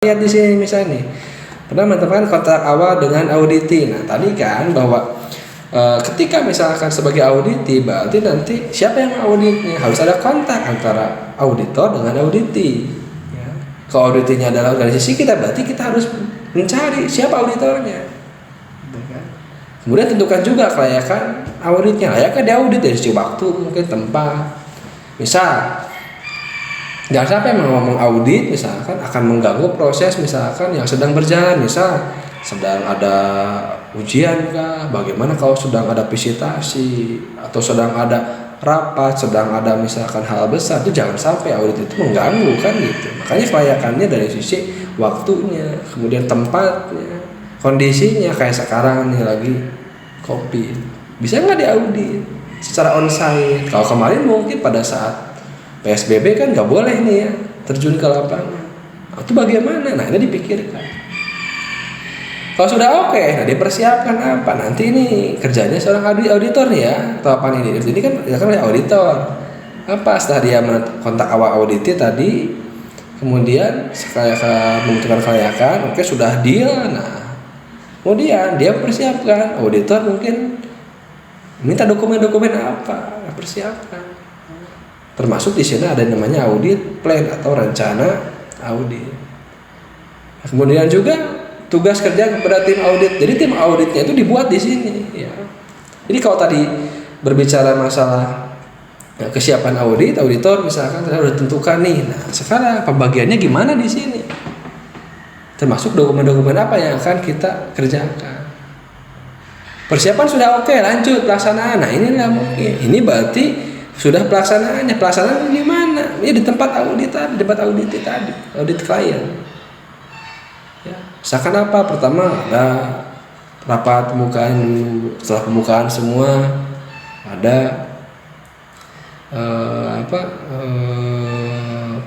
Lihat di sini misalnya nih, pernah menetapkan kontrak awal dengan auditi. Nah tadi kan bahwa ketika misalkan sebagai auditi, berarti nanti siapa yang auditnya harus ada kontak antara auditor dengan auditi. Ya. Kalau auditinya adalah organisasi kita, berarti kita harus mencari siapa auditornya. Kemudian tentukan juga kelayakan auditnya, layakkah diaudit dari sisi waktu, mungkin tempat. Misal jangan sampai ngomong audit misalkan akan mengganggu proses misalkan yang sedang berjalan, misal sedang ada ujian kah, bagaimana kalau sedang ada visitasi atau sedang ada rapat, sedang ada misalkan hal besar, itu jangan sampai audit itu mengganggu kan gitu. Makanya kelayakannya dari sisi waktunya, kemudian tempatnya, kondisinya kayak sekarang nih lagi COVID, bisa nggak diaudit secara onsite? Kalau kemarin mungkin pada saat PSBB kan nggak boleh nih ya terjun ke lapangan. Itu bagaimana? Nah ini dipikirkan. Kalau sudah oke, nah dipersiapkan apa? Nanti ini kerjanya seorang auditor nih ya. Atau apa ini? Ini kan auditor. Apa setelah dia kontak awal auditi tadi, kemudian menentukan kelayakan, oke sudah deal. Nah kemudian dia persiapkan, auditor mungkin minta dokumen-dokumen apa, persiapkan. Termasuk di sini ada namanya audit plan atau rencana audit. Kemudian juga tugas kerja kepada tim audit. Jadi tim auditnya itu dibuat di sini. Ya. Jadi kalau tadi berbicara masalah kesiapan auditor misalkan sudah ditentukan nih. Nah sekarang pembagiannya gimana di sini? Termasuk dokumen-dokumen apa yang akan kita kerjakan. Persiapan sudah oke, lanjut pelaksanaan. Nah inilah mungkin. Ini berarti sudah pelaksanaannya di mana? Ya di tempat audit tadi, audit klien. Ya, misalkan apa? Pertama ada rapat pembukaan dulu. Setelah pembukaan semua ada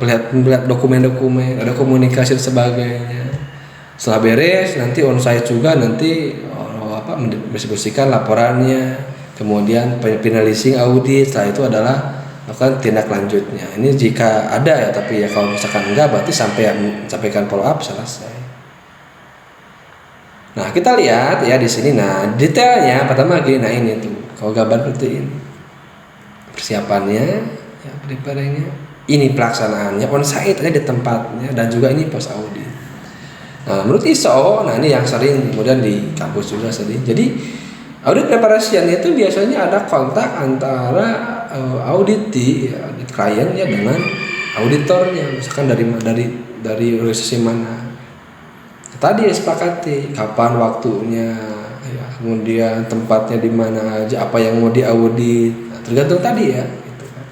melihat dokumen-dokumen, ada komunikasi dan sebagainya. Setelah beres nanti onsite juga nanti mendiskusikan laporannya. Kemudian finalizing audit, setelah itu adalah melakukan tindak lanjutnya. Ini jika ada ya, tapi ya kalau misalkan enggak berarti sampaikan follow up selesai. Nah kita lihat ya di sini. Nah detailnya pertama gini, nah ini tuh kalau gambar seperti ini persiapannya, ya preparingnya, ini pelaksanaannya on-site di tempatnya dan juga ini post audit. Nah menurut ISO, nah ini yang sering kemudian di kampus juga sering. Jadi audit preparation itu biasanya ada kontak antara audit klien ya dengan auditornya, misalkan dari organisasi mana. Tadi disepakati kapan waktunya, ya, kemudian tempatnya di mana aja, apa yang mau diaudit, nah, tergantung tadi ya. Gitu kan.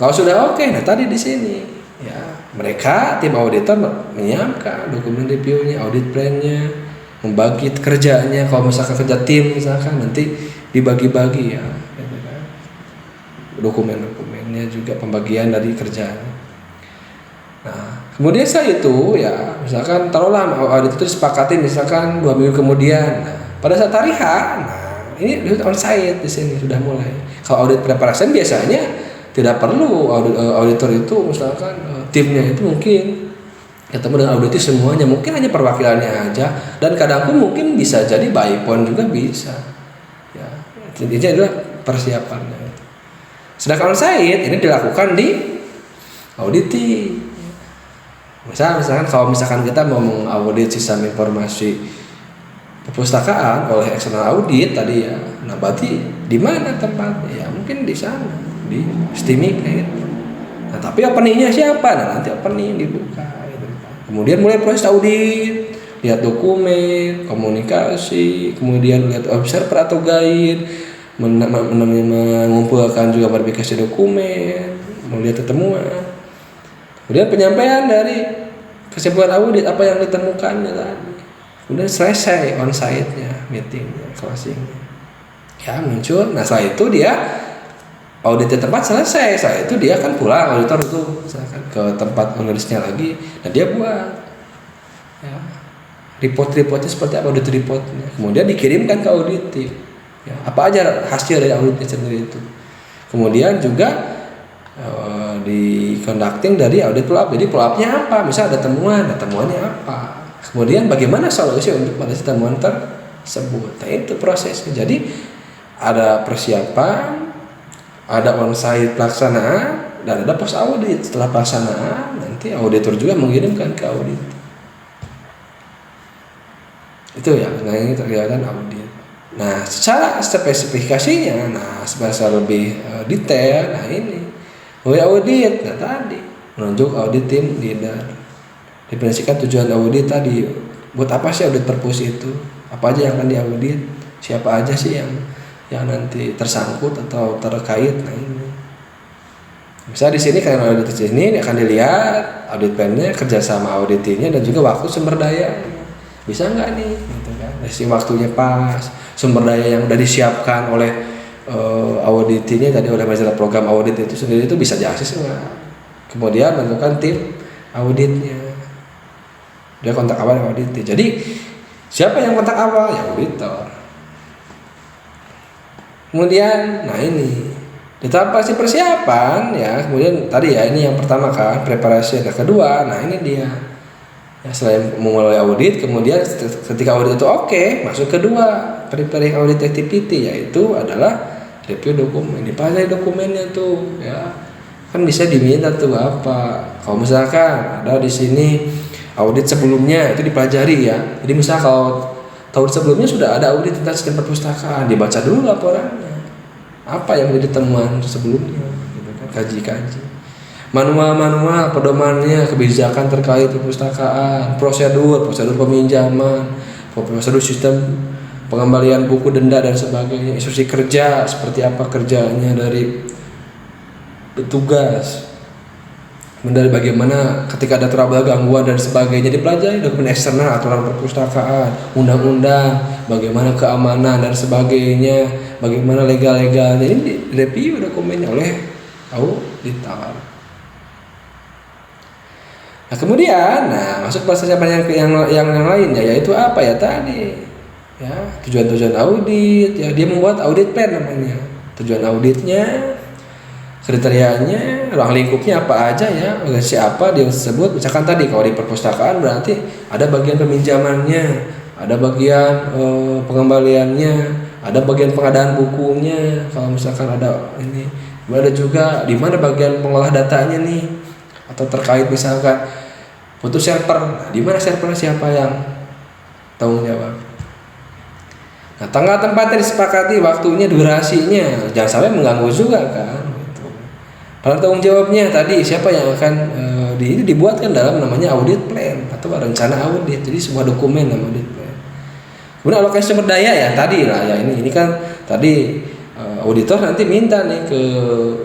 Kalau sudah oke, nah tadi di sini ya mereka tim auditor menyiapkan dokumen reviewnya, audit plannya. Membagi kerjanya, kalau misalkan kerja tim misalkan nanti dibagi-bagi ya gitu kan. Dokumen-dokumennya juga pembagian dari kerjanya. Nah kemudian setelah itu ya misalkan taruhlah audit itu disepakati misalkan 2 minggu kemudian. Nah pada saat hari H, nah ini on-site di sini sudah mulai. Kalau audit preparation biasanya tidak perlu auditor itu misalkan timnya itu mungkin ketemu dengan auditor semuanya, mungkin hanya perwakilannya aja, dan kadang pun mungkin bisa jadi by phone juga bisa. Ya, intinya adalah persiapannya. Sedangkan on-site ini dilakukan di auditi. Misalkan kalau misalkan kita mau mengaudit sistem informasi perpustakaan oleh eksternal audit tadi ya, nah berarti di mana tempatnya? Ya mungkin di sana, di STIMIK gitu. Nah tapi openingnya siapa? Nah nanti opening dibuka. Kemudian mulai proses audit, lihat dokumen, komunikasi, kemudian lihat observer atau guide, mengumpulkan juga verifikasi dokumen, melihat temuan. Kemudian penyampaian dari kesimpulan audit apa yang ditemukannya tadi. Kemudian selesai on-site-nya, meeting-nya, closing-nya. Ya muncul, nah setelah itu dia auditnya tempat selesai, setelah itu dia kan pulang auditor itu misalkan ke tempat penulisnya lagi, nah dia buat ya, report-reportnya seperti apa, audit reportnya, kemudian dikirimkan ke auditif ya, apa aja hasil dari auditnya sendiri itu. Kemudian juga di conducting dari audit follow up. Jadi follow up-nya apa? Misal ada temuan, nah temuannya apa? Kemudian bagaimana solusi untuk pada temuan tersebut. Nah itu prosesnya. Jadi ada persiapan, ada on-site pelaksanaan, dan ada post audit. Setelah pelaksanaan, nanti auditor juga mengirimkan ke audit. Itu ya, nah ini kegiatan audit. Nah secara spesifikasinya, nah secara lebih detail, nah ini mulai audit. Nah tadi menunjuk audit tim leader, definisikan tujuan audit tadi. Buat apa sih audit purpose itu? Apa aja yang akan diaudit? Siapa aja sih yang nanti tersangkut atau terkait? Nah ini. Misalnya di sini kalian audit di sini akan dilihat audit plan-nya, kerjasama auditinya, dan juga waktu sumber daya. Bisa nggak nih? Gitu kan? Dari waktunya pas, sumber daya yang udah disiapkan oleh auditinya tadi, oleh masalah program audit itu sendiri itu bisa diakses nggak? Kemudian menentukan tim auditnya. Dia kontak awal yang audit. Jadi siapa yang kontak awal? Ya auditor. Kemudian, nah ini ditapasi persiapan ya. Kemudian tadi ya ini yang pertama kan preparation. Nah kedua, nah ini dia. Ya, selain memulai audit, kemudian ketika audit itu oke, masuk kedua preparing audit activity, yaitu adalah review dokumen. Dipelajari dokumennya tuh ya. Kan bisa diminta tuh apa. Kalau misalkan ada di sini audit sebelumnya itu dipelajari ya. Jadi misal kalau tahun sebelumnya sudah ada audit tentang sistem perpustakaan, dibaca dulu laporannya. Apa yang menjadi temuan sebelumnya, gitu kan, kaji-kaji. Manual-manual, pedomannya, kebijakan terkait perpustakaan, prosedur peminjaman, prosedur sistem pengembalian buku, denda dan sebagainya, instruksi kerja, seperti apa kerjanya dari petugas. Kemudian bagaimana ketika ada trouble, gangguan dan sebagainya dipelajari, dokumen eksternal, aturan perpustakaan, undang-undang, bagaimana keamanan dan sebagainya, bagaimana legal-legalnya, ini direview dokumennya oleh auditor. Nah kemudian, masuk persiapan yang lainnya, yaitu apa ya tadi, ya tujuan-tujuan audit, ya dia membuat audit plan namanya, tujuan auditnya, kriterianya, ruang lingkupnya apa aja ya, organisasi apa dia sebut. Misalkan tadi kalau di perpustakaan berarti ada bagian peminjamannya, ada bagian pengembaliannya, ada bagian pengadaan bukunya. Kalau misalkan ada ini, ada juga di mana bagian pengolah datanya nih, atau terkait misalkan butuh server, nah, di mana servernya, siapa yang tanggung jawab. Nah tanggal tempatnya disepakati, waktunya, durasinya, jangan sampai mengganggu juga kan. Para tanggung jawabnya tadi siapa yang akan ini dibuatkan dalam namanya audit plan atau rencana audit. Jadi sebuah dokumen namanya audit plan. Kemudian alokasi sumber daya ya tadi lah ya, ini kan tadi auditor nanti minta nih ke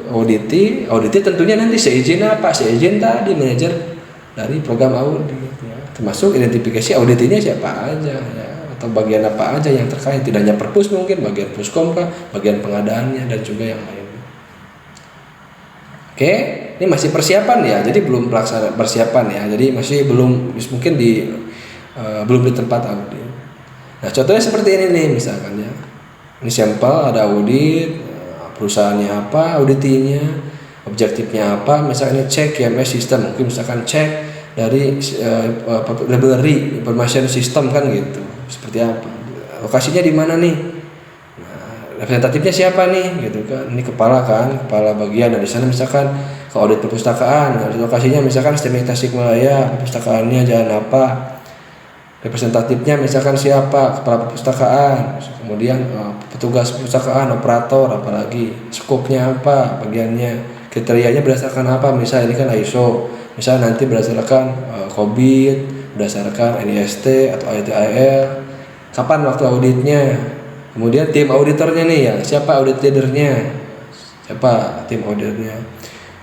auditi tentunya nanti seizin apa, seizin tadi manajer dari program audit ya. Termasuk identifikasi auditinya siapa aja ya, atau bagian apa aja yang terkait, tidak hanya perpus, mungkin bagian puskom kah, bagian pengadaannya dan juga yang lain. Oke, ini masih persiapan ya, jadi belum pelaksanaan persiapan ya, jadi masih belum, mungkin belum di tempat audit. Nah contohnya seperti ini nih misalkan ya, ini sampel ada audit, perusahaannya apa, auditinya, objektifnya apa, misalnya cek QMS sistem, mungkin misalkan cek dari library information system kan gitu, seperti apa, lokasinya di mana nih. Representatifnya siapa nih gitu kan, ini kepala bagian, dan di sana misalkan ke audit perpustakaan, lokasinya misalkan STM Tasikmalaya, perpustakaannya jalan apa, representatifnya misalkan siapa, kepala perpustakaan, kemudian petugas perpustakaan, operator, apalagi skopnya apa, bagiannya, kriterianya berdasarkan apa, misalnya ini kan ISO, misalnya nanti berdasarkan COVID, berdasarkan NIST atau ITIL, kapan waktu auditnya. Kemudian tim auditornya nih ya, siapa audit leadernya, siapa tim auditornya,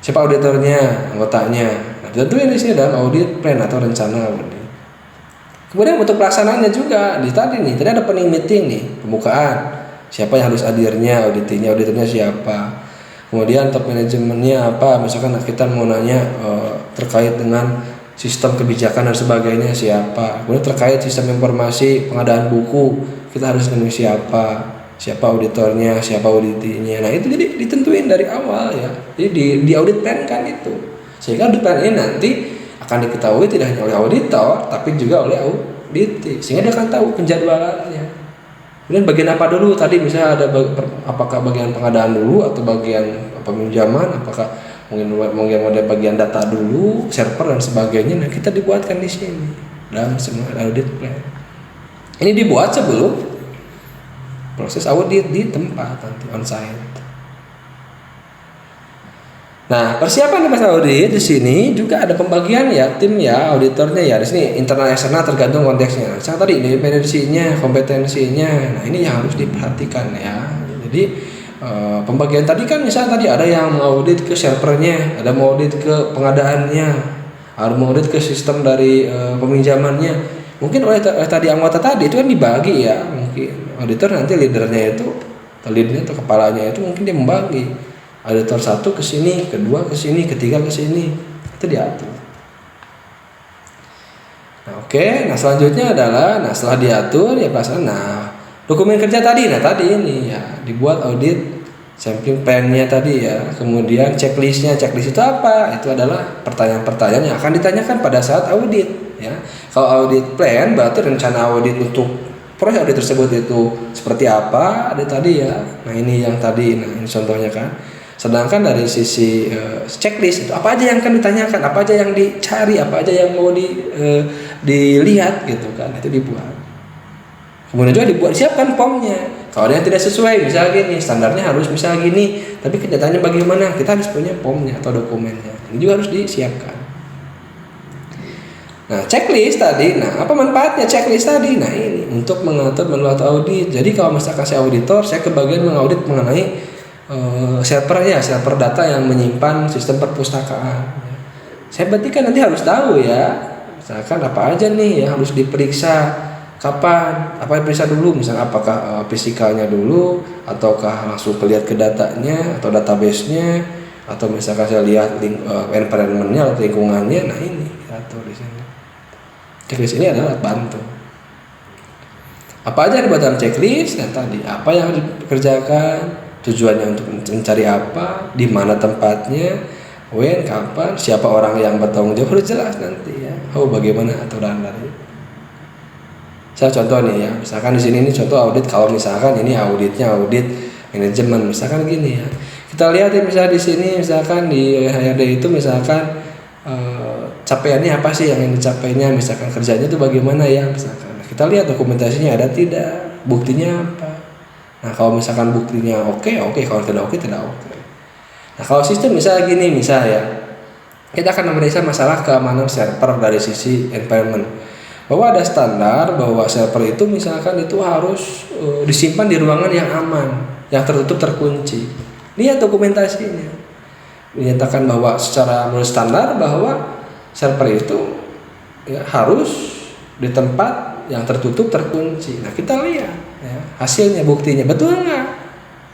siapa auditornya, anggotanya. Nah, tentunya di sini dalam audit plan atau rencana audit. Kemudian untuk pelaksanaannya juga di tadi ada opening meeting nih, pembukaan, siapa yang harus hadirnya, auditornya siapa. Kemudian top manajemennya apa, misalkan kita mau nanya terkait dengan sistem kebijakan dan sebagainya siapa. Kemudian terkait sistem informasi pengadaan buku, kita harus nemui siapa. siapa auditornya, siapa auditinya. Nah itu jadi ditentuin dari awal ya. Jadi di audit plan kan itu. Sehingga audit plan ini nanti akan diketahui tidak hanya oleh auditor, tapi juga oleh audit. Sehingga dia akan tahu penjadwalannya. Kemudian bagian apa dulu tadi, misalnya ada apakah bagian pengadaan dulu atau bagian peminjaman, apakah mungkin ada bagian data dulu, server dan sebagainya. Nah kita dibuatkan di sini dalam semua audit plan. Ini dibuat sebelum proses audit di tempat nanti on-site. Nah, persiapan di masa audit di sini juga ada pembagian ya tim ya, auditornya ya. Di sini internal eksternal tergantung konteksnya. Misalnya tadi independensinya, kompetensinya. Nah, ini yang harus diperhatikan ya. Jadi pembagian tadi kan misalnya tadi ada yang mengaudit ke servernya, ada mau audit ke pengadaannya, ada mau audit ke sistem dari peminjamannya. Mungkin oleh tadi anggota tadi itu kan dibagi ya, mungkin auditor nanti leadernya itu, atau leadnya atau kepalanya itu mungkin dia membagi auditor 1 ke sini, kedua ke sini, ketiga ke sini, itu diatur. Nah oke, nah selanjutnya adalah, nah setelah diatur ya pelaksanaan. Nah dokumen kerja tadi, nah tadi ini ya dibuat audit sampling plan-nya tadi ya, kemudian checklist itu apa? Itu adalah pertanyaan-pertanyaan yang akan ditanyakan pada saat audit. Ya, kalau audit plan berarti rencana audit untuk proses audit tersebut itu seperti apa? Ada tadi ya. Nah ini yang tadi, nah ini contohnya kan. Sedangkan dari sisi checklist itu apa aja yang akan ditanyakan, apa aja yang dicari, apa aja yang mau dilihat gitu kan, itu dibuat. Kemudian juga siapkan formnya. Kalau ada yang tidak sesuai, misalnya gini, standarnya harus misalnya gini, tapi kenyataannya bagaimana? Kita harus punya formnya atau dokumennya. Ini juga harus disiapkan. Nah, checklist tadi, nah apa manfaatnya checklist tadi? Nah ini untuk mengatur melalui audit. Jadi kalau misalkan saya auditor, saya kebagian mengaudit mengenai server data yang menyimpan sistem perpustakaan. Saya berarti kan nanti harus tahu ya, misalkan apa aja nih yang harus diperiksa, kapan, apa yang periksa dulu, misalnya apakah fisikalnya dulu, ataukah langsung lihat ke datanya atau database-nya, atau misalkan saya lihat environment-nya atau lingkungannya. Nah ini atur di sini. Checklist ini adalah bantu. Apa aja dibuat dalam checklist? Dan tadi apa yang harus dikerjakan, tujuannya untuk mencari apa, di mana tempatnya, when, kapan, siapa orang yang bertanggung jawab, harus jelas nanti ya. Bagaimana aturan dari. Saya contoh nih ya, misalkan di sini ini contoh audit. Kalau misalkan ini auditnya audit manajemen, misalkan gini ya. Kita lihat ya, misalnya di sini, misalkan di HRD itu misalkan capaiannya apa sih yang dicapainya, misalkan kerjanya itu bagaimana ya, misalkan kita lihat dokumentasinya ada tidak, buktinya apa. Nah kalau misalkan buktinya oke, kalau tidak oke. Nah kalau sistem misalnya gini, misalnya kita akan memeriksa masalah keamanan server dari sisi environment, bahwa ada standar bahwa server itu misalkan itu harus disimpan di ruangan yang aman, yang tertutup terkunci. Lihat dokumentasinya, menyatakan bahwa secara menurut standar bahwa server itu ya, harus di tempat yang tertutup terkunci. Nah kita lihat ya, hasilnya, buktinya betul nggak?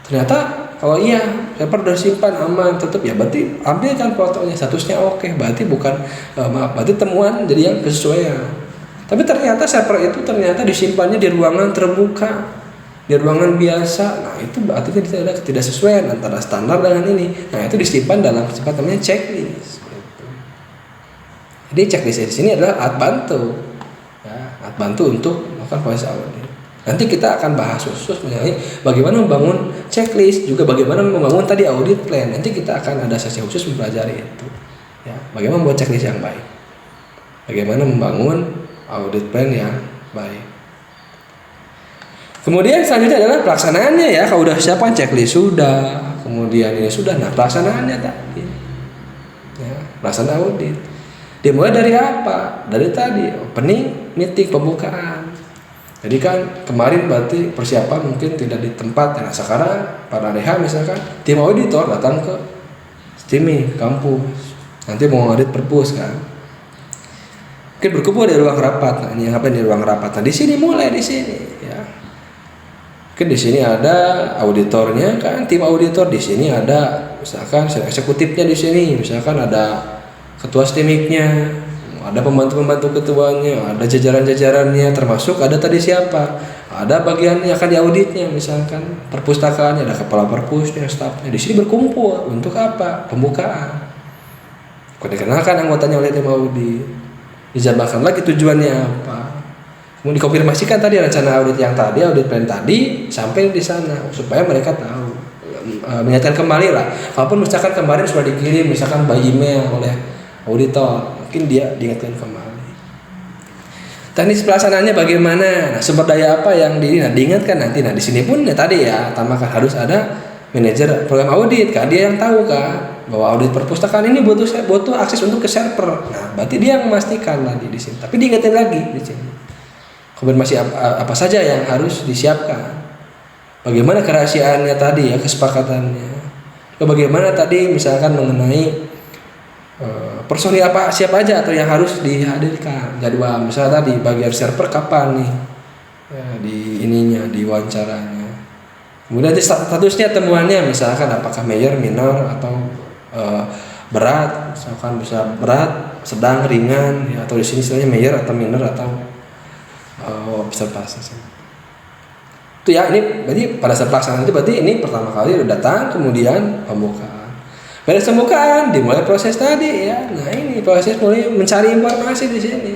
Ternyata kalau iya server udah simpan aman tutup ya, berarti ambilkan fotonya, statusnya oke, berarti berarti temuan jadi yang kesesuaian. Tapi ternyata server itu ternyata disimpannya di ruangan terbuka, di ruangan biasa. Nah itu berarti ada ketidaksesuaian antara standar dengan ini. Nah itu disimpan dalam sifat namanya checklist. Jadi checklist di sini adalah alat bantu, ya, alat bantu untuk melakukan proses audit. Nanti kita akan bahas khusus mengenai bagaimana membangun checklist, juga bagaimana membangun tadi audit plan. Nanti kita akan ada sesi khusus mempelajari itu, ya, bagaimana membuat checklist yang baik, bagaimana membangun audit plan yang baik. Kemudian selanjutnya adalah pelaksanaannya ya. Kalau udah siapkan checklist sudah, kemudian ini sudah, nah pelaksanaannya tadi, ya, pelaksanaan audit. Dimulai dari apa? Dari tadi opening, meeting, pembukaan. Jadi kan kemarin berarti persiapan mungkin tidak di tempat. Nah sekarang pada DH misalkan tim auditor datang ke STIMI kampus, nanti mau audit perpus kan. Mungkin berkumpul di ruang rapat. Nah ini apa di ruang rapat? Nah di sini mulai di sini ya. Mungkin di sini ada auditornya kan, tim auditor. Di sini ada misalkan eksekutifnya, di sini misalkan ada ketua STIMIK-nya, ada pembantu-pembantu ketuanya, ada jajaran-jajarannya, termasuk ada tadi siapa, ada bagian yang akan diauditnya, misalkan perpustakaannya, ada kepala perpusnya, stafnya. Di sini berkumpul untuk apa? Pembukaan. Dikenalkan anggotanya oleh tim audit, dijabarkan lagi tujuannya apa, kemudian dikonfirmasikan tadi rencana audit yang tadi, audit plan tadi sampai di sana supaya mereka tahu, mengingatkan kembali lah. Walaupun misalkan kemarin sudah dikirim misalkan by email oleh auditor, mungkin dia diingatkan kembali. Teknis pelaksanaannya bagaimana? Nah, sumber daya apa yang diingatkan nanti. Nah, di sini pun ya tadi ya, tambahkan harus ada manajer program audit, kan dia yang tahu kan bahwa audit perpustakaan ini butuh akses untuk ke server. Nah, berarti dia yang memastikan tadi di sini. Tapi diingetin lagi di sini. Konfirmasi apa saja yang harus disiapkan. Bagaimana kerahasiaannya tadi ya, kesepakatannya. Bagaimana tadi misalkan mengenai personil siapa aja atau yang harus dihadirkan, jadwal misalnya tadi bagian server kapan nih ya, di wawancaranya, kemudian statusnya temuannya misalkan apakah major, minor atau berat, misalkan bisa berat, sedang, ringan ya, atau di sini istilahnya major atau minor atau observasi itu ya. Ini berarti pada saat pelaksanaan itu berarti ini pertama kali udah datang, kemudian pembukaan. Beres pembukaan, dimulai proses tadi ya. Nah ini proses mulai mencari informasi di sini.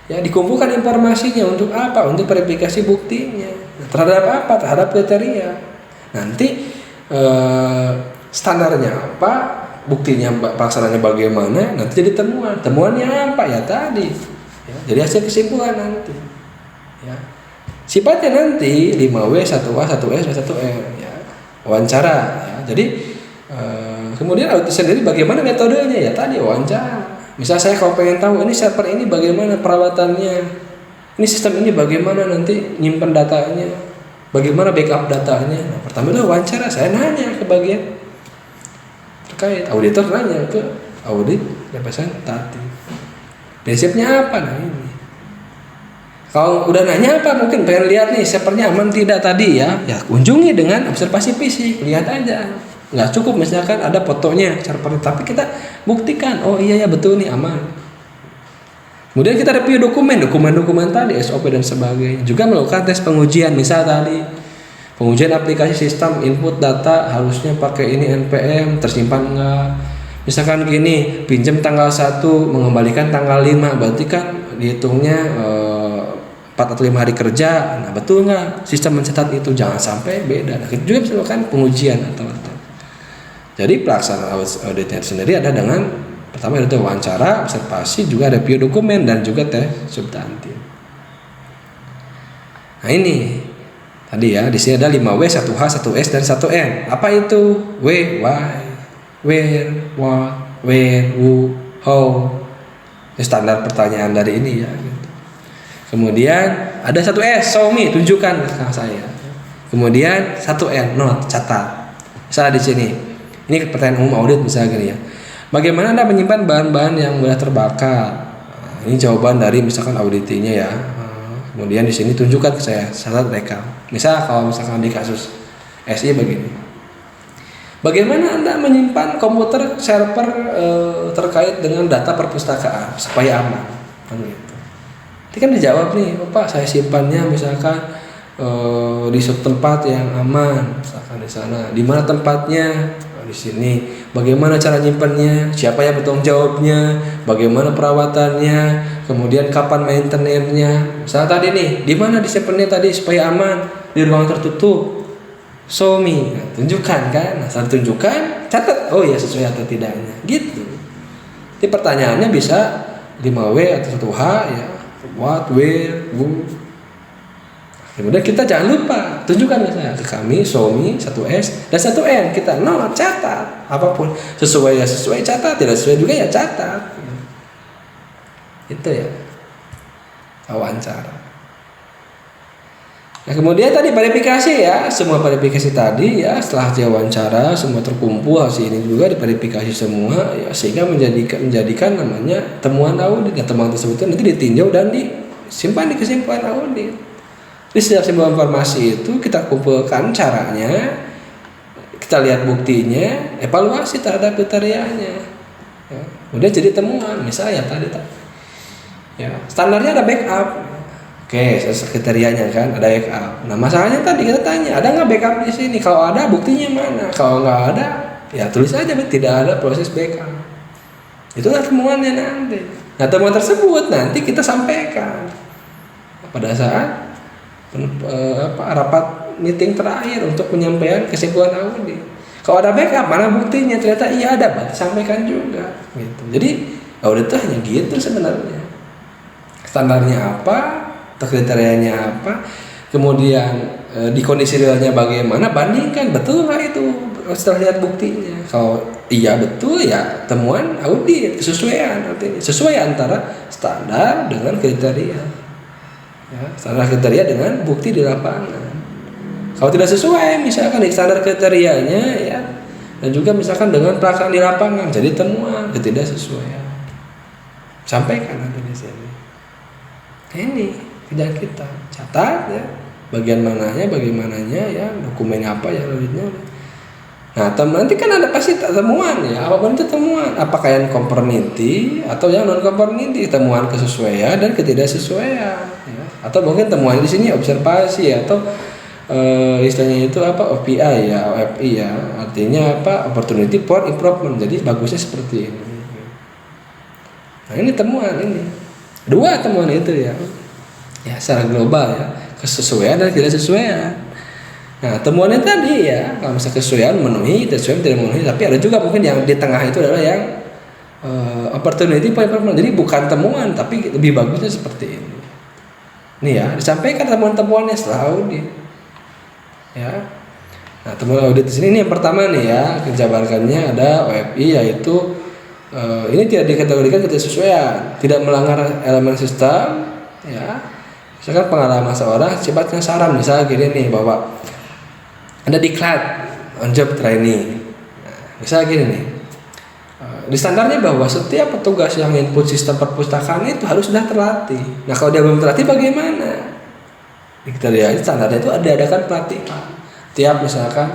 Ya dikumpulkan informasinya untuk apa? Untuk verifikasi buktinya. Nah, terhadap apa? Terhadap kriteria. Nanti standarnya apa? Buktinya pelaksanaannya bagaimana? Nanti jadi temuan. Temuannya apa ya tadi? Ya, jadi hasil kesimpulan nanti. Ya. Sifatnya nanti 5W, 1A, 1S, 1M ya. Wawancara ya. Jadi kemudian audit sendiri bagaimana metodenya ya tadi wawancara. Misal saya kalau pengen tahu ini server ini bagaimana perawatannya, ini sistem ini bagaimana nanti nyimpen datanya, bagaimana backup datanya. Nah, pertama itu wawancara, saya nanya ke bagian terkait, auditor nanya ke audit representatif. Prinsipnya apa? Nah ini. Kalau udah nanya apa, mungkin pengen lihat nih servernya aman tidak tadi ya kunjungi dengan observasi fisik, lihat aja. Nggak cukup misalkan ada fotonya server, tapi kita buktikan oh iya ya betul nih aman. Kemudian kita review dokumen tadi SOP dan sebagainya, juga melakukan tes pengujian. Misal tadi pengujian aplikasi sistem input data harusnya pakai ini NPM, tersimpan enggak, misalkan gini pinjam tanggal 1 mengembalikan tanggal 5, berarti kan dihitungnya 4 atau 5 hari kerja. Nah betul nggak sistem mencatat itu, jangan sampai beda. Nah, kita juga bisa melakukan pengujian atau. Jadi pelaksanaan auditnya sendiri ada dengan pertama itu wawancara, observasi, juga review dokumen dan juga tes substantif. Nah ini tadi ya, di sini ada 5W, 1H, 1S dan 1N. Apa itu? W, why, where, what, when, who, how. Ini standar pertanyaan dari ini ya. Kemudian ada 1S, show me, tunjukkan ke saya. Kemudian 1N, note, catat. Misalnya di sini. Ini pertanyaan umum audit misalnya gini ya. Bagaimana Anda menyimpan bahan-bahan yang mudah terbakar? Nah, ini jawaban dari misalkan auditinya ya. Kemudian di sini tunjukkan ke saya syarat rekam. Misal kalau misalkan di kasus SI begini. Bagaimana Anda menyimpan komputer server terkait dengan data perpustakaan supaya aman? Kan gitu. Ini kan dijawab nih, oh, Pak, saya simpannya misalkan di suatu tempat yang aman, misalkan di sana. Di mana tempatnya? Di sini. Bagaimana cara nyimpannya? Siapa yang bertanggung jawabnya? Bagaimana perawatannya? Kemudian kapan maintenance-nya? Misalnya tadi nih, di mana disimpannya tadi supaya aman? Di ruang tertutup. Show me. Nah, tunjukkan kan? Nah, saat tunjukkan, catat. Oh ya sesuai atau tidaknya. Gitu. Jadi pertanyaannya bisa 5W atau 1H ya. What, where, who. Kemudian kita jangan lupa tunjukkan ke kami, show me, 1S dan 1N. Kita catat apapun sesuai ya sesuai, catat, tidak sesuai juga ya catat. Itu ya wawancara. Nah kemudian tadi verifikasi ya, semua verifikasi tadi ya setelah wawancara semua terkumpul, hasil ini juga diverifikasi semua ya, sehingga menjadikan namanya temuan audit. Ya, temuan tersebut nanti ditinjau dan disimpan di kesimpulan audit. Di setiap sebuah informasi itu kita kumpulkan caranya, kita lihat buktinya, evaluasi terhadap kriterianya. Ya, udah jadi temuan, misalnya tadi Ya, standarnya ada backup. Oke, kriterianya kan ada backup. Nah, masalahnya tadi kita tanya, ada nggak backup di sini? Kalau ada, buktinya mana? Kalau nggak ada, ya tulis aja tidak ada proses backup. Itulah temuannya nanti. Nah, temuan tersebut nanti kita sampaikan pada saat rapat meeting terakhir untuk penyampaian kesimpulan audit. Kalau ada backup, mana buktinya? Ternyata iya ada, berarti sampaikan juga. Gitu. Jadi audit itu hanya gitu sebenarnya. Standarnya apa, kriterianya apa, kemudian di kondisi realnya bagaimana, bandingkan betul nggak itu setelah lihat buktinya. Kalau iya betul ya temuan audit kesesuaian, artinya sesuai antara standar dengan kriteria, ya, standar kriteria dengan bukti di lapangan. Kalau tidak sesuai misalkan di standar kriterianya ya, dan juga misalkan dengan pelaksanaan di lapangan, jadi temuan ketidaksesuaian, sampaikan nanti di sini. Ini kerjaan kita, catat ya bagian mananya, bagaimananya ya, dokumen apa ya auditnya. Nah nanti kan ada pasti temuan ya, apapun itu temuan, apakah yang conformity atau yang non conformity, temuan kesesuaian dan ketidaksesuaian ya. Atau mungkin temuan di sini observasi atau istilahnya itu apa, OPI ya, OFI ya, artinya apa, opportunity for improvement. Jadi bagusnya seperti ini. Nah ini temuan ini. Dua temuan itu ya secara global ya, kesesuaian dan tidak sesuaian. Nah temuannya tadi ya, kalau misalnya kesesuaian memenuhi, kesesuaian tidak memenuhi, tapi ada juga mungkin yang di tengah itu adalah yang opportunity for improvement. Jadi bukan temuan, tapi lebih bagusnya seperti ini. Ini ya disampaikan temuan-temuannya setelah audit. Ya, nah temuan audit di sini ini yang pertama nih ya, dijabarkannya ada OFI, yaitu ini tidak dikategorikan ketidaksesuaian, tidak melanggar elemen sistem, ya. Misalkan pengalaman seorang sifatnya saran, misalnya gini nih, bahwa ada diklat on job training. Nah, misalnya gini nih, di standarnya bahwa setiap petugas yang input sistem perpustakaan itu harus sudah terlatih. Nah kalau dia belum terlatih bagaimana? Kita lihat standarnya itu adakan pelatihan tiap misalkan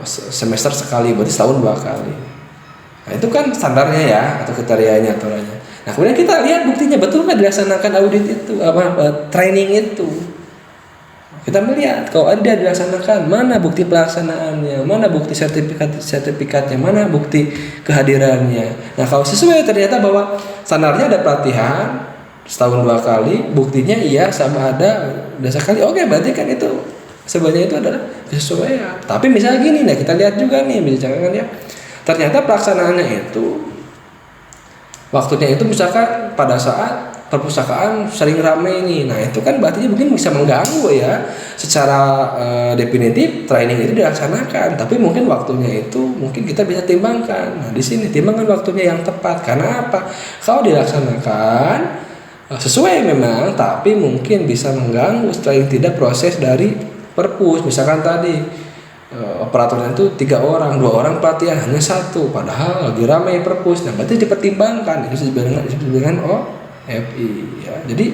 semester sekali, berarti setahun 2 kali. Nah itu kan standarnya ya, atau kriterianya aturannya. Nah kemudian kita lihat buktinya betul nggak dilaksanakan audit itu, training itu. Kita melihat kalau ada dilaksanakan, mana bukti pelaksanaannya, mana bukti sertifikatnya, mana bukti kehadirannya. Nah kalau sesuai ternyata bahwa standarnya ada pelatihan setahun 2 kali, buktinya iya sama ada sekali, oke berarti kan itu sebenarnya itu adalah kesesuaian. Tapi misalnya gini, nah kita lihat juga nih, misalkan ya, ternyata pelaksanaannya itu waktunya itu misalkan pada saat perpustakaan sering ramai nih. Nah itu kan berarti mungkin bisa mengganggu ya. Secara definitif training itu dilaksanakan, tapi mungkin waktunya itu mungkin kita bisa timbangkan. Nah di sini timbangkan waktunya yang tepat. Karena apa? Kalau dilaksanakan sesuai memang, tapi mungkin bisa mengganggu setelah tidak proses dari perpus. Misalkan tadi operatornya itu 3 orang, 2 orang pelatihan hanya 1, padahal lagi ramai perpus. Nah berarti dipertimbangkan, itu disebut dengan OFI ya. Jadi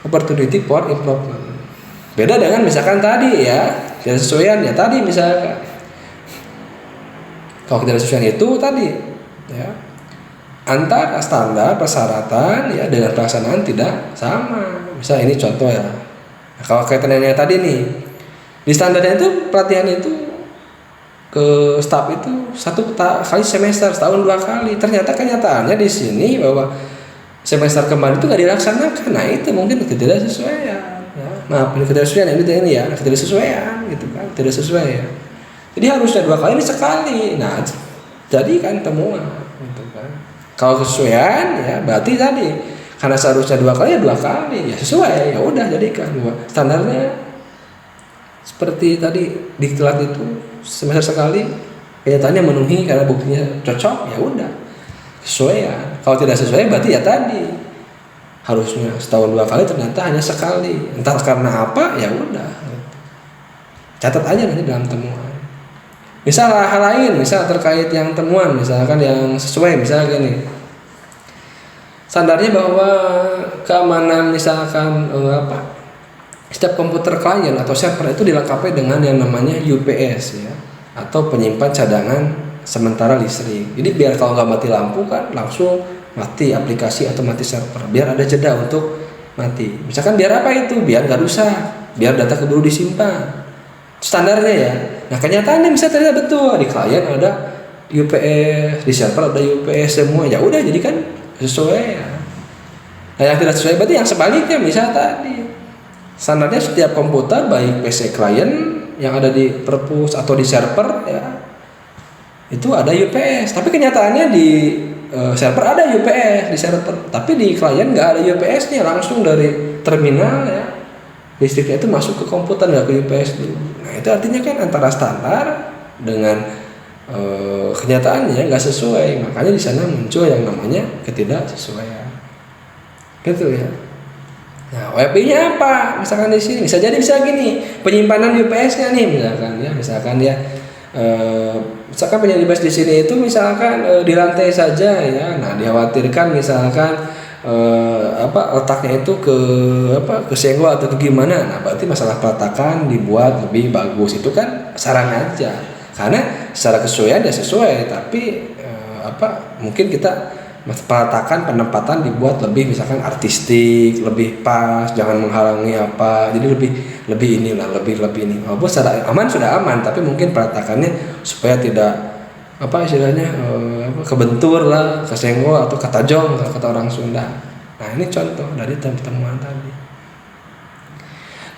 opportunity for improvement. Beda dengan misalkan tadi ya, ketidaksesuaian ya tadi misalkan. Kalau ketidaksesuaian itu tadi ya, antara standar persyaratan ya dengan pelaksanaan tidak sama. Misal ini contoh ya. Nah, kalau kaitannya tadi nih, di standarnya itu pelatihan itu ke staf itu 1 kali semester, setahun 2 kali. Ternyata kenyataannya di sini bahwa semester kemarin itu nggak dilaksanakan. Nah itu mungkin ketidaksesuaian. Ya. Maaf, ketidaksesuaian ini ya, ketidaksesuaian gitu kan, tidak sesuai ya. Jadi harusnya 2 kali ini sekali. Nah jadi kan temuan. Gitu kan. Kalau kesesuaian ya berarti tadi karena seharusnya 2 kali ya 2 kali ya sesuai, ya udah jadikan 2 standarnya. Seperti tadi diklat itu semester sekali, kenyataannya memenuhi karena buktinya cocok, ya udah sesuai ya. Kalau tidak sesuai berarti ya tadi harusnya setahun 2 kali, ternyata hanya sekali. Entah karena apa, ya udah. Catat aja nanti dalam temuan. Misal hal lain, misal terkait yang temuan, misalkan yang sesuai, misalnya gini. Standarnya bahwa keamanan misalkan setiap komputer klien atau server itu dilengkapi dengan yang namanya UPS ya, atau penyimpan cadangan sementara listrik. Jadi biar kalau nggak mati lampu kan langsung mati aplikasi atau mati server, biar ada jeda untuk mati. Misalkan biar apa itu? Biar nggak rusak, biar data keburu disimpan. Standarnya ya. Nah kenyataannya bisa ternyata betul, di klien ada UPS, di server ada UPS semua. Ya udah, jadi kan sesuai ya. Nah yang tidak sesuai berarti yang sebaliknya, misal tadi standarnya setiap komputer baik PC klien yang ada di perpus atau di server ya itu ada UPS, tapi kenyataannya di server ada UPS di server, tapi di klien nggak ada UPS-nya, langsung dari terminal ya listriknya itu masuk ke komputer, nggak ke UPS dulu. Nah itu artinya kan antara standar dengan kenyataannya nggak sesuai, makanya di sana muncul yang namanya ketidaksesuaian gitu ya. Nah, WP-nya apa? Misalkan di sini bisa jadi bisa gini, penyimpanan UPS-nya nih misalkan ya misalkan penyimpanan UPS di sini itu misalkan di lantai saja ya. Nah, dikhawatirkan misalkan letaknya itu ke senggol atau ke gimana. Nah, berarti masalah peletakan dibuat lebih bagus, itu kan saran aja. Karena secara kesesuaian ya sesuai, tapi mungkin kita peletakan penempatan dibuat lebih misalkan artistik, lebih pas, jangan menghalangi jadi lebih inilah lebih ini. Walaupun secara aman sudah aman, tapi mungkin peletakannya supaya tidak istilahnya kebentur lah, kesenggol atau ketajong kalau kata orang Sunda. Nah ini contoh dari temuan tadi.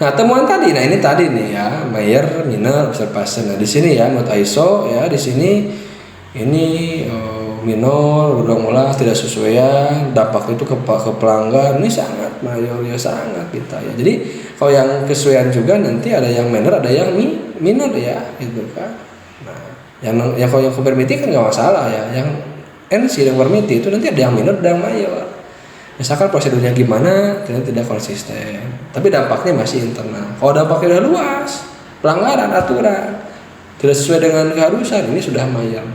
Nah temuan tadi, nah ini tadi nih ya, Mayer, Miner, observation. Nah di sini ya menurut ISO ya di sini ini minor, berulang-ulang tidak sesuaian, dampak itu ke pelanggan ini sangat mayor ya, sangat kita ya. Jadi kalau yang kesesuaian juga nanti ada yang minor, ada yang minor ya gitu kan. Nah yang kalau yang conformity kan nggak masalah ya, yang NC yang conformity itu nanti ada yang minor, ada yang mayor. Misalkan prosedurnya gimana ternyata tidak konsisten, tapi dampaknya masih internal. Kalau dampaknya udah luas, pelanggaran aturan tidak sesuai dengan keharusan, ini sudah mayor.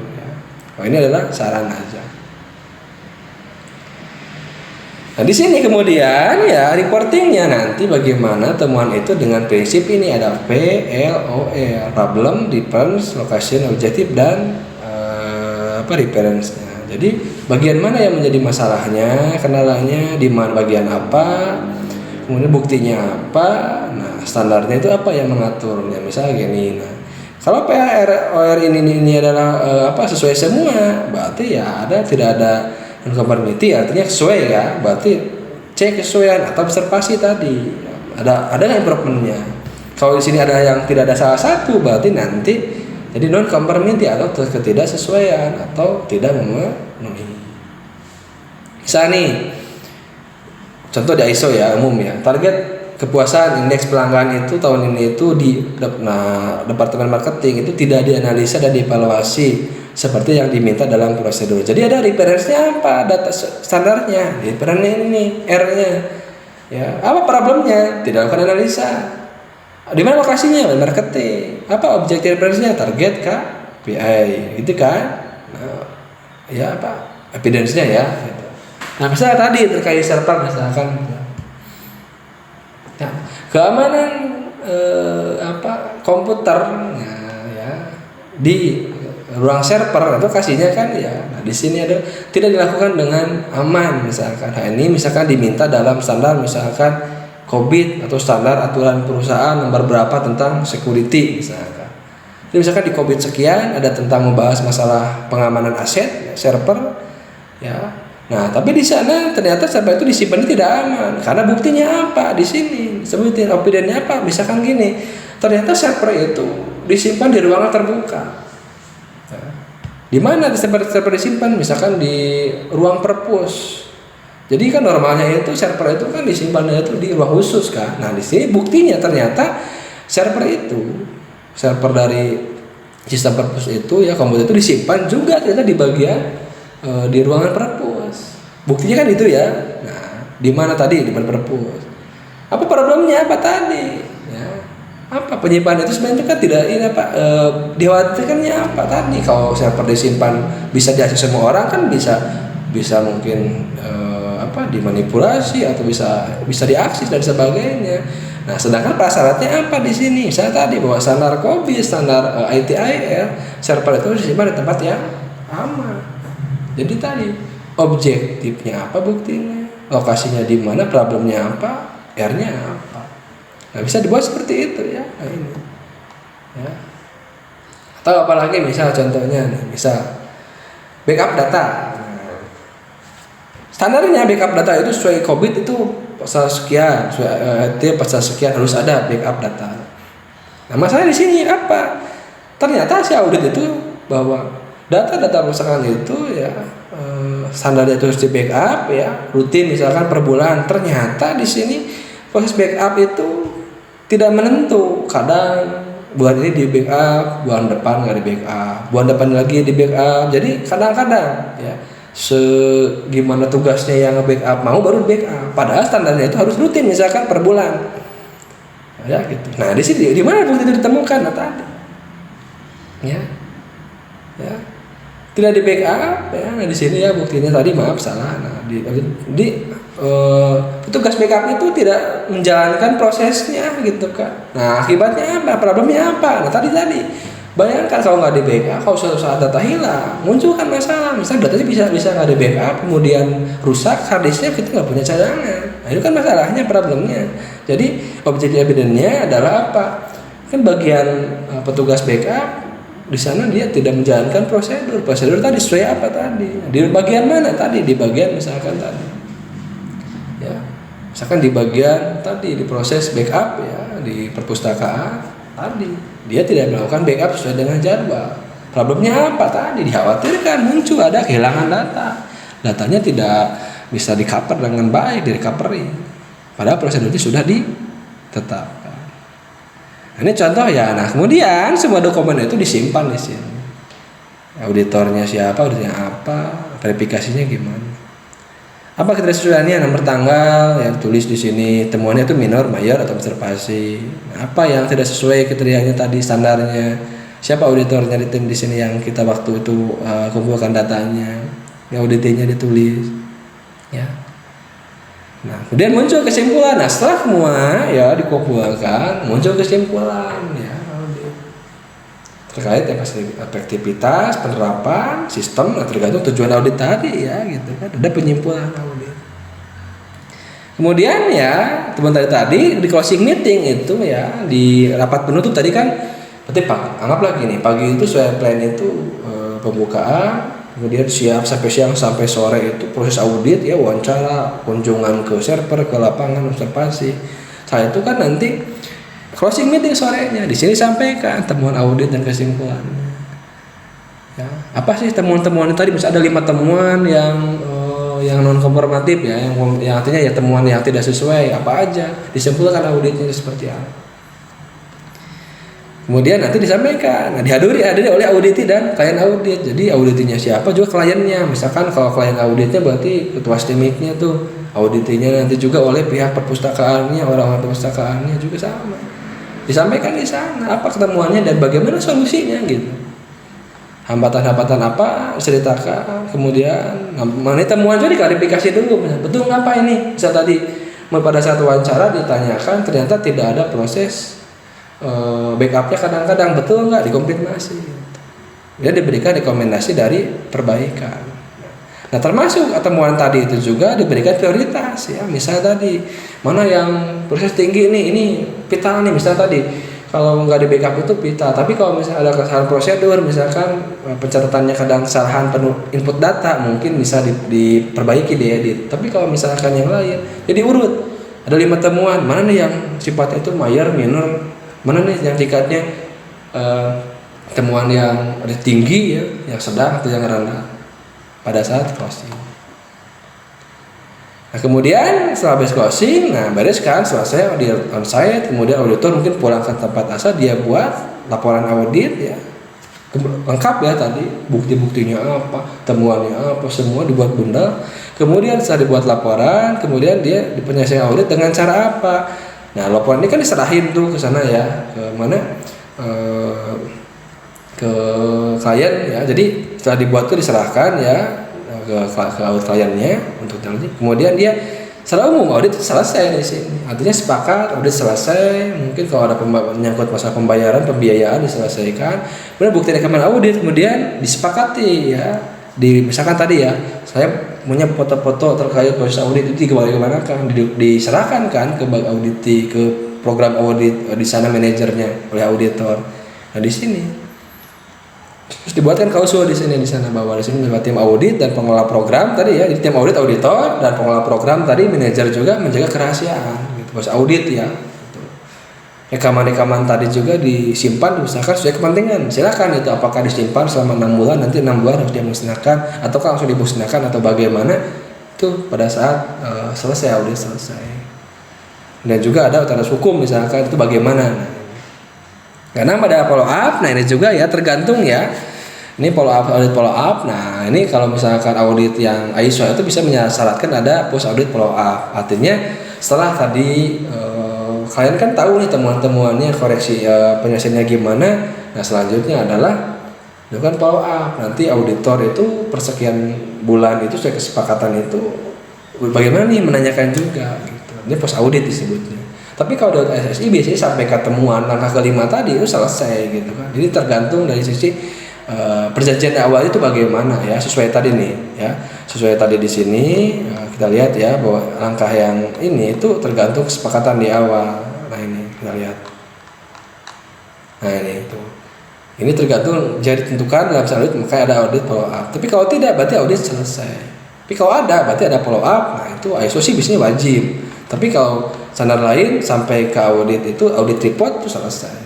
Oh, ini adalah saran aja. Nah di sini kemudian ya reportingnya nanti bagaimana temuan itu dengan prinsip ini ada PLOR, problem, difference, location, objective dan reference-nya. Jadi bagian mana yang menjadi masalahnya, kendalanya di mana bagian apa, kemudian buktinya apa, nah standarnya itu apa yang mengaturnya, misalnya gini. Nah kalau PLOR ini adalah sesuai semua, berarti ya tidak ada non-conformity, artinya sesuai ya, berarti cek kesesuaian atau observasi tadi ada improvement-nya. Kalau di sini ada yang tidak ada salah satu, berarti nanti jadi non-conformity atau ketidaksesuaian atau tidak memenuhi. Misalnya nih, contoh di ISO ya umum ya, target kepuasan indeks pelanggan itu tahun ini itu departemen marketing itu tidak dianalisa dan dievaluasi seperti yang diminta dalam prosedur. Jadi ada reference-nya apa, data standarnya, reference ini R-nya. Ya, apa problemnya? Tidak lakukan analisa. Di mana lokasinya? Marketing. Apa objektif reference-nya? Target KPI, gitu kan? Nah, ya evidence-nya ya. Gitu. Nah, misalnya tadi terkait server misalkan. Nah, keamanan komputer ya di ruang server itu kasihnya kan ya. Nah, di sini ada tidak dilakukan dengan aman misalkan. Nah, ini misalkan diminta dalam standar misalkan COVID atau standar aturan perusahaan nomor berapa tentang security misalkan. Jadi misalkan di COVID sekian ada tentang membahas masalah pengamanan aset server ya. Nah, tapi di sana ternyata server itu disimpan tidak aman. Karena buktinya apa? Di sini sebutin opiniannya apa? Misalkan gini, ternyata server itu disimpan di ruangan terbuka. Nah, di mana server disimpan? Misalkan di ruang perpus. Jadi kan normalnya itu server itu kan disimpannya itu di ruang khusus kan. Nah, di sini buktinya ternyata server dari sistem perpus itu ya komputer itu disimpan juga ternyata di bagian di ruangan perpus. Buktinya kan itu ya. Nah, di mana tadi di perpus? Apa problemnya apa tadi? Ya. Apa penyimpanan itu sebenarnya kan tidak ini dikhawatirkannya apa tadi? Kalau server disimpan bisa diakses semua orang kan bisa mungkin dimanipulasi atau bisa diakses dan sebagainya. Nah, sedangkan prasyaratnya apa di sini? Misalnya tadi bahwa standar COBIT, standar ITIL, server itu disimpan di tempat yang aman. Jadi tadi objektifnya apa buktinya, lokasinya di mana, problemnya apa, R-nya apa. Nah, bisa dibuat seperti itu ya. Nah, ini. Ya. Atau apalagi misal contohnya nih, misal backup data. Nah, standarnya backup data itu sesuai COVID itu pasal sekian, pasal sekian harus ada backup data. Nah, masalah di sini apa? Ternyata si audit itu bahwa data-data perusahaan itu ya standarnya itu harus di backup ya, rutin misalkan per bulan. Ternyata di sini proses backup itu tidak menentu. Kadang bulan ini di backup, bulan depan nggak di backup, bulan depan lagi di backup. Jadi kadang-kadang ya gimana tugasnya yang nge-backup mau baru backup. Padahal standarnya itu harus rutin misalkan per bulan. Ya gitu. Nah di sini di mana bukti itu ditemukan? Nah tadi, ya, tidak di backup ya. Nah di sini ya buktinya tadi maaf salah. Nah petugas backup itu tidak menjalankan prosesnya gitu kan. Nah akibatnya apa? Problemnya apa? Nah tadi bayangkan kalau nggak di backup, kalau suatu saat data hilang, muncul kan masalah. Misalnya datanya bisa nggak di backup, kemudian rusak harddisknya, kita nggak punya cadangan. Nah itu kan masalahnya, problemnya. Jadi objektif evidence-nya adalah apa? Kan bagian petugas backup di sana dia tidak menjalankan prosedur tadi sesuai apa tadi? Di bagian mana tadi? Di bagian misalkan tadi, ya, misalkan di bagian tadi di proses backup ya di perpustakaan tadi dia tidak melakukan backup sesuai dengan jadwal. Problemnya apa tadi? Dikhawatirkan muncul ada kehilangan datanya tidak bisa di-cover dengan baik, di-recovery. Padahal prosedurnya sudah ditetapkan. Nah, ini contoh ya. Nah, kemudian semua dokumen itu disimpan di sini. Auditornya siapa, auditornya apa, verifikasinya gimana. Apa ketidaksesuaiannya, nomor tanggal yang tulis di sini, temuannya itu minor, mayor atau observasi. Nah, apa yang tidak sesuai kriterianya tadi, standarnya. Siapa auditornya di tim di sini yang kita waktu itu kumpulkan datanya. Yang auditnya ditulis. Ya. Nah, kemudian muncul kesimpulan. Nah, setelah semua ya dikumpulkan, muncul kesimpulan ya terkait efektivitas penerapan sistem. Nah, tergantung tujuan audit tadi ya gitu kan. Ada penyimpulan audit. Kemudian ya teman tadi di closing meeting itu ya di rapat penutup tadi kan berarti anggaplah gini, pagi itu sesuai plan itu pembukaan, kemudian siang sampai sore itu proses audit ya, wawancara, kunjungan ke server, ke lapangan, observasi. Setelah itu kan nanti closing meeting sorenya, di sini sampaikan temuan audit dan kesimpulannya. Ya, apa sih temuan-temuan tadi? Misalnya ada 5 temuan yang non konformatif ya, yang artinya ya temuan yang tidak sesuai apa aja, disimpulkan auditnya seperti apa. Kemudian nanti disampaikan, nah dihadiri oleh auditi dan klien audit. Jadi auditinya siapa juga kliennya. Misalkan kalau klien auditnya berarti ketua stemiknya tuh, auditinya nanti juga oleh pihak perpustakaannya, orang-orang perpustakaannya juga sama. Disampaikan di sana apa ketemuannya dan bagaimana solusinya gitu. Hambatan-hambatan apa ceritakan. Kemudian mana temuan juga diklarifikasi dulu. Betul nggak apa ini? Bisa tadi pada saat wawancara ditanyakan ternyata tidak ada proses backupnya, kadang-kadang betul nggak dikonfirmasi. Dia diberikan rekomendasi dari perbaikan. Nah termasuk temuan tadi itu juga diberikan prioritas ya. Misal tadi mana yang proses tinggi ini pita nih, misal tadi kalau nggak di backup itu pita. Tapi kalau misalnya ada kesalahan prosedur, misalkan pencatatannya kadang kesalahan penuh input data, mungkin bisa diperbaiki, diedit. Tapi kalau misalkan yang lain, jadi urut. Ada 5 temuan, mana nih yang sifatnya itu mayor, minor, mana nih yang tingkatnya temuan yang ada tinggi ya, yang sedang atau yang rendah pada saat closing. Nah kemudian setelah beres closing, nah beres kan selesai di onsite, kemudian auditor mungkin pulang ke tempat asal, dia buat laporan audit ya lengkap ya tadi, bukti-buktinya apa, temuannya apa, semua dibuat bundel. Kemudian setelah dibuat laporan, kemudian dia penyelesaian audit dengan cara apa. Nah laporan ini kan diserahin tuh ke sana ya, ke mana, ke klien ya. Jadi setelah dibuat tuh diserahkan ya ke audit kliennya untuk nanti. Kemudian dia secara umum audit selesai di sini. Artinya sepakat audit selesai. Mungkin kalau ada menyangkut masalah pembiayaan diselesaikan. Kemudian bukti rekaman audit kemudian disepakati ya. Misalkan tadi ya, saya punya foto-foto terkait proses audit itu dikemanakan, diserahkan kan ke bank audit, ke program audit, di sana manajernya oleh auditor. Nah di sini terus dibuatkan klausul di sana bahwa di sini adalah tim audit dan pengelola program tadi ya, jadi tim audit auditor dan pengelola program tadi manajer juga menjaga kerahasiaan gitu, proses audit ya. Rekaman-rekaman tadi juga disimpan, diusahakan sesuai kepentingan. Silakan itu apakah disimpan selama 6 bulan, nanti 6 bulan harus dimusnahkan ataukah langsung dimusnahkan atau bagaimana itu pada saat selesai audit selesai. Dan juga ada otoritas hukum misalkan itu bagaimana. Karena pada follow up, nah ini juga ya tergantung ya. Ini follow up, audit follow up. Nah ini kalau misalkan audit yang ISO itu bisa mensyaratkan ada post audit follow up. Artinya setelah tadi kalian kan tahu nih temuan-temuannya, koreksi penyelesaiannya gimana. Nah selanjutnya adalah kan follow up. Nanti auditor itu persekian bulan itu sesuai kesepakatan itu bagaimana nih menanyakan juga gitu. Ini post audit disebutnya. Tapi kalau dari SSI biasanya sampai ke temuan langkah kelima tadi itu selesai gitu kan. Jadi tergantung dari sisi perjanjian awal itu bagaimana ya, sesuai tadi nih ya. Sesuai tadi di sini kita lihat ya bahwa langkah yang ini itu tergantung kesepakatan di awal. Nah ini kita lihat. Nah ini itu. Ini tergantung jadi ditentukan dalam audit maka ada audit follow up. Tapi kalau tidak berarti audit selesai. Tapi kalau ada berarti ada follow up. Nah itu ISO sih biasanya wajib. Tapi kalau standar lain sampai ke audit itu audit report itu selesai.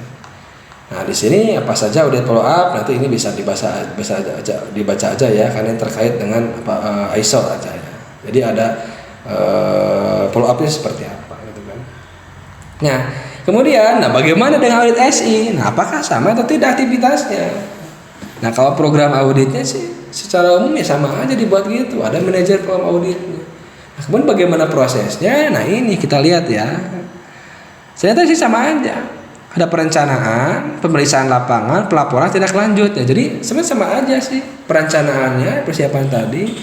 Nah di sini apa saja audit follow up nanti ini bisa dibaca aja ya karena yang terkait dengan ISO aja ya. Jadi ada follow up-nya seperti apa gitu kan. Nah kemudian bagaimana dengan audit SI? Nah apakah sama atau tidak aktivitasnya? Nah kalau program auditnya sih secara umum ya sama aja dibuat gitu. Ada manajer program auditnya. Nah, kemudian bagaimana prosesnya? Nah ini kita lihat ya. Ternyata sih sama aja. Ada perencanaan, pemeriksaan lapangan, pelaporan tindak lanjut ya. Jadi sebenarnya sama aja sih perencanaannya, persiapan tadi,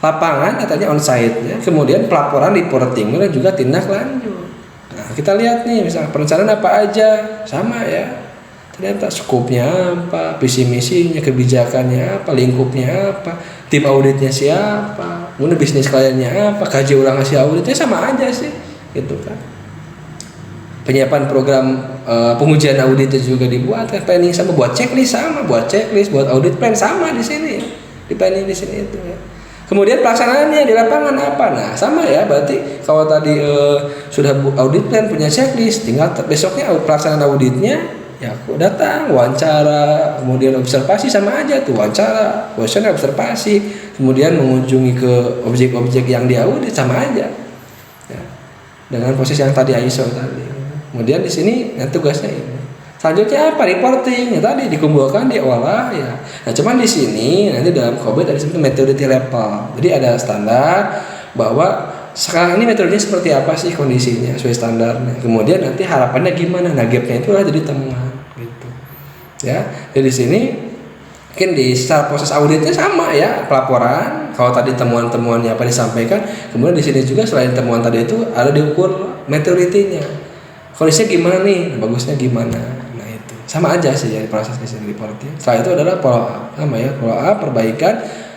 lapangan katanya on-site-nya, kemudian pelaporan, reporting dan juga tindak lanjut. Nah kita lihat nih misalnya perencanaan apa aja sama ya. Ternyata skopnya apa, visi misinya, kebijakannya apa, lingkupnya apa, tim auditnya siapa, kemudian bisnis kliennya apa, kaji ulang hasil auditnya sama aja sih, gitu kan. Penyiapan program pengujian auditnya juga dibuat, kan planning sama, buat checklist sama, buat checklist, buat audit plan sama di sini, di planning di sini itu ya. Kemudian pelaksanaannya di lapangan apa? Nah sama ya, berarti kalau tadi sudah audit plan punya checklist, tinggal besoknya pelaksanaan auditnya ya aku datang wawancara, kemudian observasi sama aja tuh wawancara, observasi, kemudian mengunjungi ke objek-objek yang diaudit sama aja ya, dengan proses yang tadi ISO tadi. Kemudian di sini tugasnya ini. Selanjutnya apa? Reporting ya tadi dikumpulkan, diolah ya. Nah cuman di sini nanti dalam COVID ada disebut maturity level. Jadi ada standar bahwa sekarang ini metodenya seperti apa sih kondisinya sesuai standarnya. Kemudian nanti harapannya gimana? Nah gapnya itulah jadi temuan gitu. Ya. Jadi di sini mungkin di secara proses auditnya sama ya, pelaporan. Kalau tadi temuan-temuannya apa disampaikan, kemudian di sini juga selain temuan tadi itu ada diukur maturity-nya. Kondisinya gimana nih? Nah, bagusnya gimana? Nah itu sama aja sih ya proses di sini reporting. Setelah itu adalah follow up, sama ya follow up perbaikan.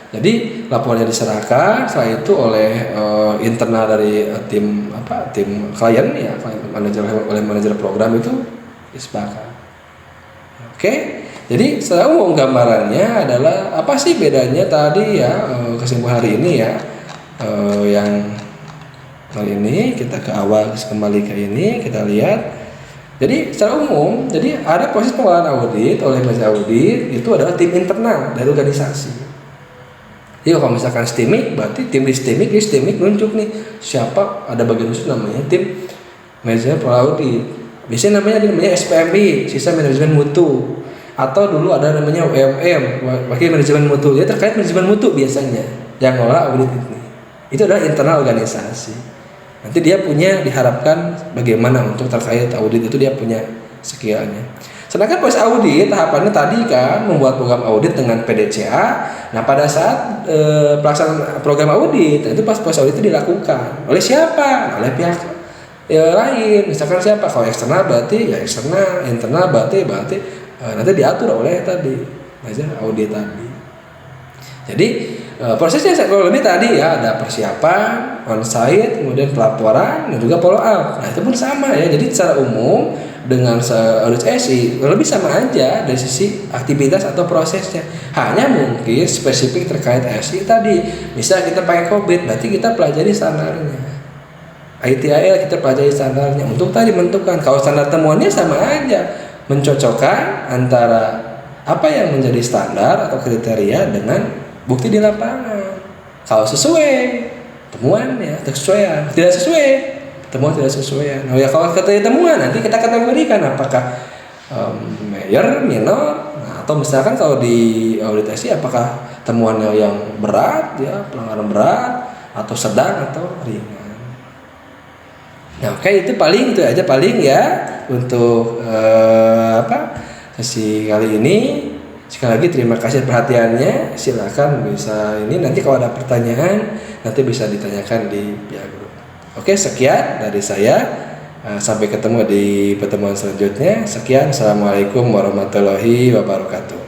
Jadi laporannya diserahkan, setelah itu oleh internal dari tim klien ya, oleh manajer program itu disepakati. Oke, jadi secara umum gambarannya adalah apa sih bedanya tadi ya kesimpulan hari ini ya yang kali ini kita ke awal kembali ke ini kita lihat. Jadi secara umum, jadi ada proses pengelolaan audit oleh manajer audit itu adalah tim internal dari organisasi. Jadi kalau misalkan STIMIK, berarti tim di STIMIK nunjuk nih siapa, ada bagian khusus namanya tim manajemen audit. Biasanya namanya SPMI, Sistem Manajemen Mutu, atau dulu ada namanya UMM, Wakil Manajemen Mutu. Dia terkait manajemen mutu biasanya yang ngelola audit ini. Itu adalah internal organisasi. Nanti dia punya diharapkan bagaimana untuk terkait audit itu dia punya skillnya. Sedangkan proses audit tahapannya tadi kan membuat program audit dengan PDCA. Nah pada saat pelaksanaan program audit itu pas proses audit itu dilakukan oleh siapa? Oleh pihak lain. Misalkan siapa? Kalau eksternal berarti ya eksternal, internal berarti nanti diatur oleh tadi manajer audit tadi. Jadi prosesnya kurang lebih tadi ya, ada persiapan, on-site, kemudian pelaporan, dan juga follow up. Nah itu pun sama ya, jadi secara umum dengan audit SI lebih sama aja dari sisi aktivitas atau prosesnya. Hanya mungkin spesifik terkait SI tadi, misal kita pakai COVID, berarti kita pelajari standarnya. ITIL kita pelajari standarnya untuk tadi menentukan kalau standar temuannya sama aja, mencocokkan antara apa yang menjadi standar atau kriteria dengan bukti di lapangan. Kalau sesuai temuannya, sesuai, tidak sesuai temuan tidak sesuai. Nah ya kalau kriteria temuan nanti kita kategorikan apakah major, minor, nah, atau misalkan kalau di audit SI apakah temuannya yang berat ya, pelanggaran berat atau sedang atau ringan. Nah oke, itu aja paling ya untuk sesi kali ini. Sekali lagi terima kasih perhatiannya. Silakan bisa ini nanti kalau ada pertanyaan nanti bisa ditanyakan di via grup. Oke, sekian dari saya. Sampai ketemu di pertemuan selanjutnya. Sekian, assalamualaikum warahmatullahi wabarakatuh.